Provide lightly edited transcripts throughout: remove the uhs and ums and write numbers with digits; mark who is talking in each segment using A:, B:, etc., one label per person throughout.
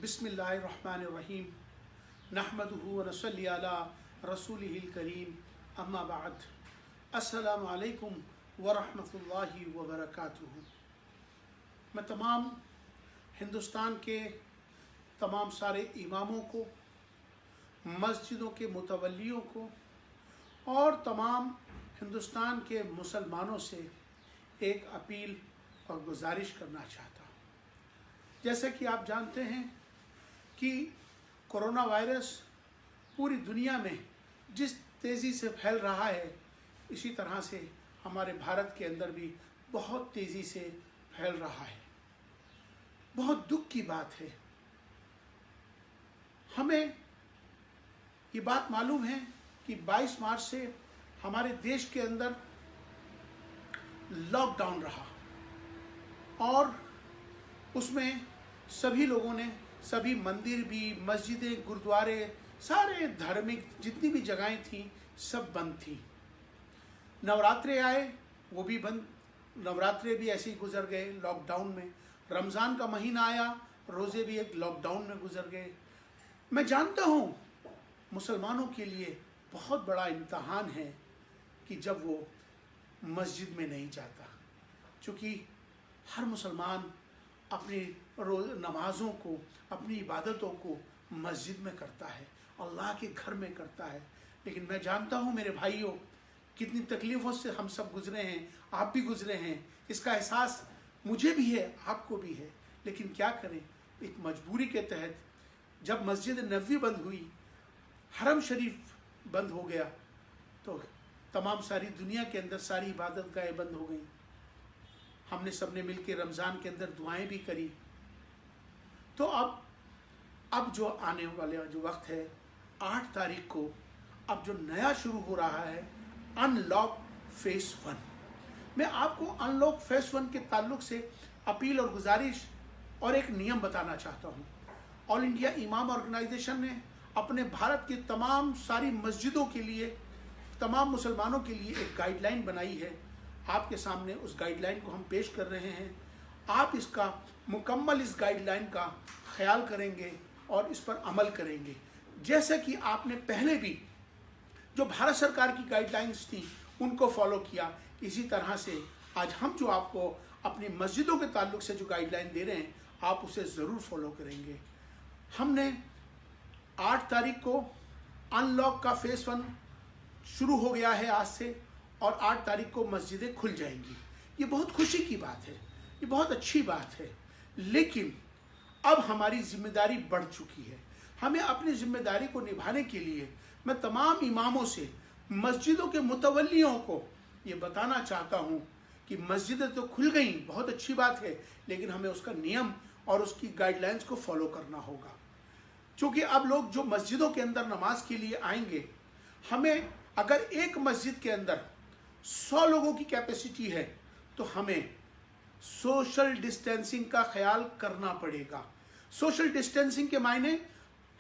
A: बिस्मिल्लाहिर्रहमानिर्रहीम नहमदुहु व नसल्ली अला रसूलिहिल करीम अम्मा बाद। अस्सलामु अलैकुम व रहमतुल्लाहि व बरकातुहू। मैं तमाम हिंदुस्तान के तमाम सारे इमामों को, मस्जिदों के मुतवल्लियों को और तमाम हिंदुस्तान के मुसलमानों से एक अपील और गुजारिश करना चाहता हूँ। जैसे कि आप जानते हैं कि कोरोना वायरस पूरी दुनिया में जिस तेज़ी से फैल रहा है, इसी तरह से हमारे भारत के अंदर भी बहुत तेज़ी से फैल रहा है। बहुत दुख की बात है। हमें ये बात मालूम है कि 22 मार्च से हमारे देश के अंदर लॉकडाउन रहा और उसमें सभी लोगों ने, सभी मंदिर भी, मस्जिदें, गुरुद्वारे, सारे धार्मिक जितनी भी जगहें थी सब बंद थी। नवरात्रे आए, वो भी बंद, नवरात्रे भी ऐसे ही गुजर गए लॉकडाउन में। रमज़ान का महीना आया, रोज़े भी एक लॉकडाउन में गुजर गए। मैं जानता हूँ मुसलमानों के लिए बहुत बड़ा इम्तहान है कि जब वो मस्जिद में नहीं जाता, क्योंकि हर मुसलमान अपनी रोज़ नमाज़ों को, अपनी इबादतों को मस्जिद में करता है, अल्लाह के घर में करता है। लेकिन मैं जानता हूँ मेरे भाइयों, कितनी तकलीफ़ों से हम सब गुज़रे हैं, आप भी गुज़रे हैं। इसका एहसास मुझे भी है, आपको भी है। लेकिन क्या करें, एक मजबूरी के तहत जब मस्जिद नबवी बंद हुई, हरम शरीफ बंद हो गया, तो तमाम सारी दुनिया के अंदर सारी इबादत गाहें बंद हो गई। हमने सबने मिलकर रमज़ान के अंदर दुआएं भी करी। तो अब जो आने वाले जो वक्त है, 8 तारीख को अब जो नया शुरू हो रहा है, अनलॉक फेज़ 1। मैं आपको अनलॉक फेज़ 1 के ताल्लुक से अपील और गुजारिश और एक नियम बताना चाहता हूँ। ऑल इंडिया इमाम ऑर्गेनाइजेशन ने अपने भारत की तमाम सारी मस्जिदों के लिए, तमाम मुसलमानों के लिए एक गाइडलाइन बनाई है। आपके सामने उस गाइडलाइन को हम पेश कर रहे हैं। आप इसका मुकम्मल इस गाइडलाइन का ख्याल करेंगे और इस पर अमल करेंगे। जैसे कि आपने पहले भी जो भारत सरकार की गाइडलाइंस थी उनको फॉलो किया, इसी तरह से आज हम जो आपको अपनी मस्जिदों के ताल्लुक से जो गाइडलाइन दे रहे हैं, आप उसे ज़रूर फॉलो करेंगे। हमने 8 तारीख को अनलॉक का फेज़ 1 शुरू हो गया है आज से, और 8 तारीख को मस्जिदें खुल जाएंगी। ये बहुत खुशी की बात है, ये बहुत अच्छी बात है। लेकिन अब हमारी जिम्मेदारी बढ़ चुकी है। हमें अपनी जिम्मेदारी को निभाने के लिए मैं तमाम इमामों से, मस्जिदों के मुतवल्लियों को ये बताना चाहता हूँ कि मस्जिदें तो खुल गई, बहुत अच्छी बात है, लेकिन हमें उसका नियम और उसकी गाइडलाइंस को फॉलो करना होगा। क्योंकि अब लोग जो मस्जिदों के अंदर नमाज के लिए आएंगे, हमें अगर एक मस्जिद के अंदर 100 लोगों की कैपेसिटी है तो हमें सोशल डिस्टेंसिंग का ख्याल करना पड़ेगा। सोशल डिस्टेंसिंग के मायने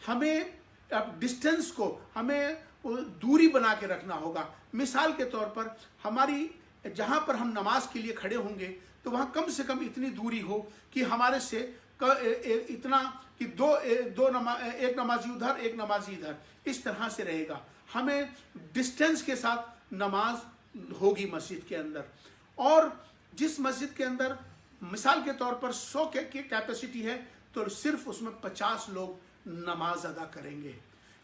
A: हमें अब डिस्टेंस को, हमें दूरी बना के रखना होगा। मिसाल के तौर पर हमारी जहाँ पर हम नमाज के लिए खड़े होंगे तो वहाँ कम से कम इतनी दूरी हो कि हमारे से इतना कि एक नमाजी उधर, एक नमाजी इधर, इस तरह से रहेगा। हमें डिस्टेंस के साथ नमाज होगी मस्जिद के अंदर। और जिस मस्जिद के अंदर मिसाल के तौर पर 100 की कैपेसिटी है तो सिर्फ उसमें 50 लोग नमाज अदा करेंगे,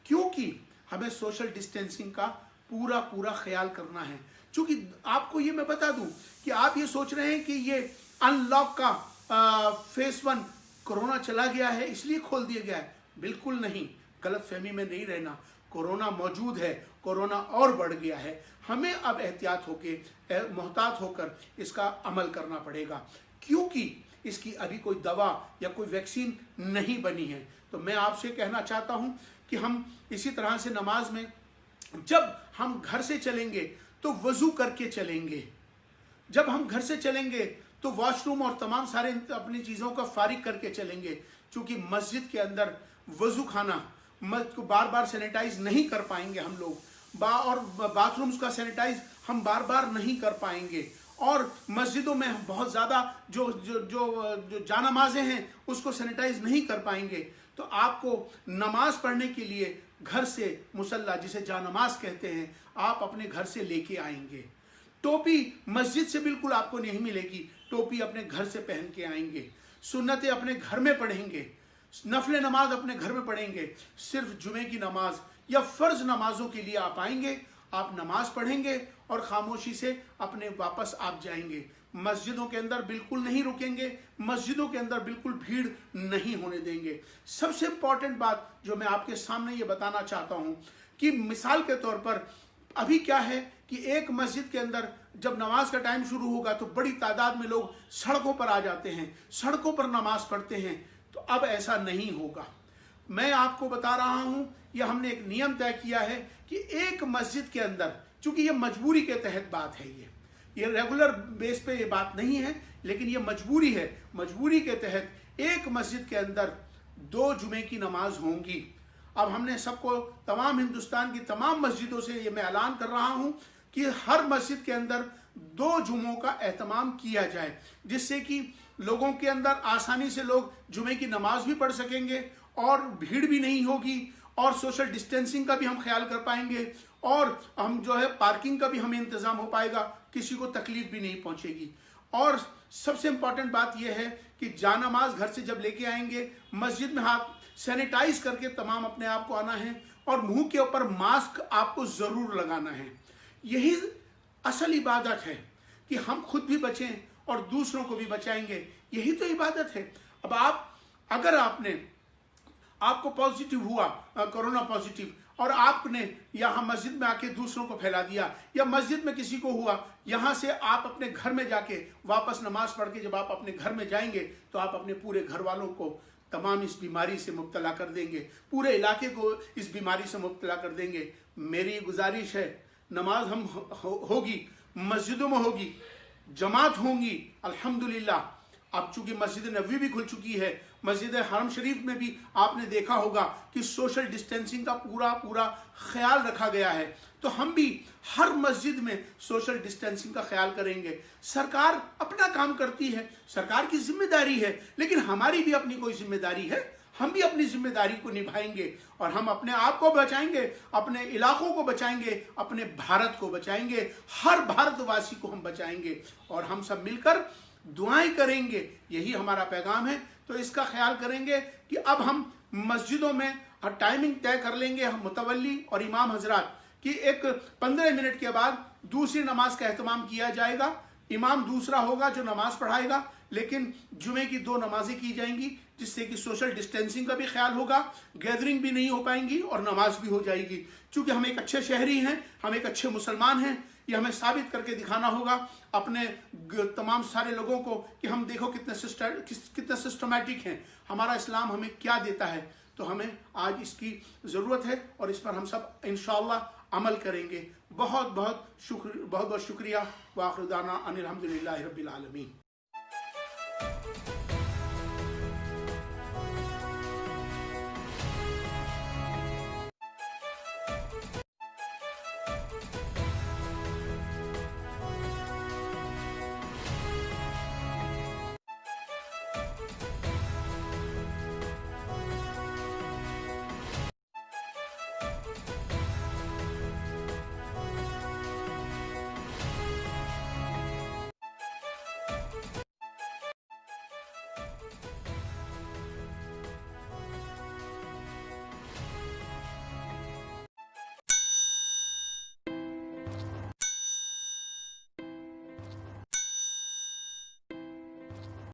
A: क्योंकि हमें सोशल डिस्टेंसिंग का पूरा ख्याल करना है। क्योंकि आपको ये मैं बता दूं कि आप ये सोच रहे हैं कि ये अनलॉक का फेस 1 कोरोना चला गया है इसलिए खोल दिया गया है, बिल्कुल नहीं, गलत फहमी में नहीं रहना। कोरोना मौजूद है, कोरोना और बढ़ गया है, हमें अब एहतियात होकर मोहतात होकर इसका अमल करना पड़ेगा, क्योंकि इसकी अभी कोई दवा या कोई वैक्सीन नहीं बनी है। तो मैं आपसे कहना चाहता हूं कि हम इसी तरह से नमाज में जब हम घर से चलेंगे तो वजू करके चलेंगे, जब हम घर से चलेंगे तो वॉशरूम और तमाम सारे अपनी चीज़ों का फारिग करके चलेंगे, क्योंकि मस्जिद के अंदर वजू खाना को बार बार सैनिटाइज नहीं कर पाएंगे हम लोग, और बाथरूम्स का सैनिटाइज हम बार बार नहीं कर पाएंगे, और मस्जिदों में बहुत ज़्यादा जो जो जो जानमाज़ें हैं उसको सैनिटाइज नहीं कर पाएंगे। तो आपको नमाज पढ़ने के लिए घर से मुसल्ला, जिसे जानमाज कहते हैं, आप अपने घर से लेके आएंगे। टोपी मस्जिद से बिल्कुल आपको नहीं मिलेगी, टोपी अपने घर से पहन के आएंगे। सुन्नतें अपने घर में पढ़ेंगे, नफले नमाज अपने घर में पढ़ेंगे। सिर्फ जुमे की नमाज या फ़र्ज नमाजों के लिए आप आएंगे, आप नमाज पढ़ेंगे और खामोशी से अपने वापस आप जाएंगे। मस्जिदों के अंदर बिल्कुल नहीं रुकेंगे, मस्जिदों के अंदर बिल्कुल भीड़ नहीं होने देंगे। सबसे इंपॉर्टेंट बात जो मैं आपके सामने ये बताना चाहता हूँ कि मिसाल के तौर पर अभी क्या है कि एक मस्जिद के अंदर जब नमाज का टाइम शुरू होगा तो बड़ी तादाद में लोग सड़कों पर आ जाते हैं, सड़कों पर नमाज पढ़ते हैं। तो अब ऐसा नहीं होगा। मैं आपको बता रहा हूं, यह हमने एक नियम तय किया है कि एक मस्जिद के अंदर, चूंकि यह मजबूरी के तहत बात है, ये रेगुलर बेस पे ये बात नहीं है, लेकिन ये मजबूरी है। मजबूरी के तहत एक मस्जिद के अंदर 2 जुमे की नमाज होंगी। अब हमने सबको, तमाम हिंदुस्तान की तमाम मस्जिदों से ये मैं ऐलान कर रहा हूं कि हर मस्जिद के अंदर 2 जुमों का एहतमाम किया जाए, जिससे कि लोगों के अंदर आसानी से लोग जुमे की नमाज भी पढ़ सकेंगे और भीड़ भी नहीं होगी, और सोशल डिस्टेंसिंग का भी हम ख्याल कर पाएंगे, और हम जो है पार्किंग का भी हमें इंतज़ाम हो पाएगा, किसी को तकलीफ भी नहीं पहुंचेगी। और सबसे इंपॉर्टेंट बात यह है कि जानमाज घर से जब लेके आएंगे, मस्जिद में हाथ सैनिटाइज करके तमाम अपने आप को आना है, और मुंह के ऊपर मास्क आपको ज़रूर लगाना है। यही असल इबादत है कि हम खुद भी बचें और दूसरों को भी बचाएंगे, यही तो इबादत है। अब अगर आपको पॉजिटिव हुआ, कोरोना पॉजिटिव, और आपने यहाँ मस्जिद में आके दूसरों को फैला दिया, या मस्जिद में किसी को हुआ, यहाँ से आप अपने घर में जाके वापस नमाज पढ़ के जब आप अपने घर में जाएंगे तो आप अपने पूरे घर वालों को तमाम इस बीमारी से मुब्तला कर देंगे, पूरे इलाके को इस बीमारी से मुब्तला कर देंगे। मेरी गुजारिश है, नमाज हम होगी, मस्जिदों में होगी, जमात होंगी अल्हम्दुलिल्लाह। अब चूंकि मस्जिद नबवी भी खुल चुकी है, मस्जिद हरम शरीफ में भी आपने देखा होगा कि सोशल डिस्टेंसिंग का पूरा ख्याल रखा गया है। तो हम भी हर मस्जिद में सोशल डिस्टेंसिंग का ख्याल करेंगे। सरकार अपना काम करती है, सरकार की जिम्मेदारी है, लेकिन हमारी भी अपनी कोई जिम्मेदारी है, हम भी अपनी जिम्मेदारी को निभाएंगे, और हम अपने आप को बचाएंगे, अपने इलाकों को बचाएंगे, अपने भारत को बचाएंगे, हर भारतवासी को हम बचाएंगे, और हम सब मिलकर दुआएं करेंगे। यही हमारा पैगाम है। तो इसका ख्याल करेंगे कि अब हम मस्जिदों में टाइमिंग तय कर लेंगे, हम मुतवल्ली और इमाम हजरात कि एक 15 मिनट के बाद दूसरी नमाज का एहतमाम किया जाएगा। इमाम दूसरा होगा जो नमाज पढ़ाएगा, लेकिन जुमे की 2 नमाजें की जाएंगी, जिससे कि सोशल डिस्टेंसिंग का भी ख्याल होगा, गैदरिंग भी नहीं हो पाएंगी और नमाज भी हो जाएगी। चूंकि हम एक अच्छे शहरी हैं, हम एक अच्छे मुसलमान हैं, ये हमें साबित करके दिखाना होगा अपने तमाम सारे लोगों को कि हम देखो कितने सिस्टमैटिक हैं, हमारा इस्लाम हमें क्या देता है। तो हमें आज इसकी ज़रूरत है और इस पर हम सब इंशाअल्लाह अमल करेंगे। बहुत बहुत शुक्रिया। व आखिर दाना अनिल हम्दुलिल्लाहि रब्बिल आलमीन।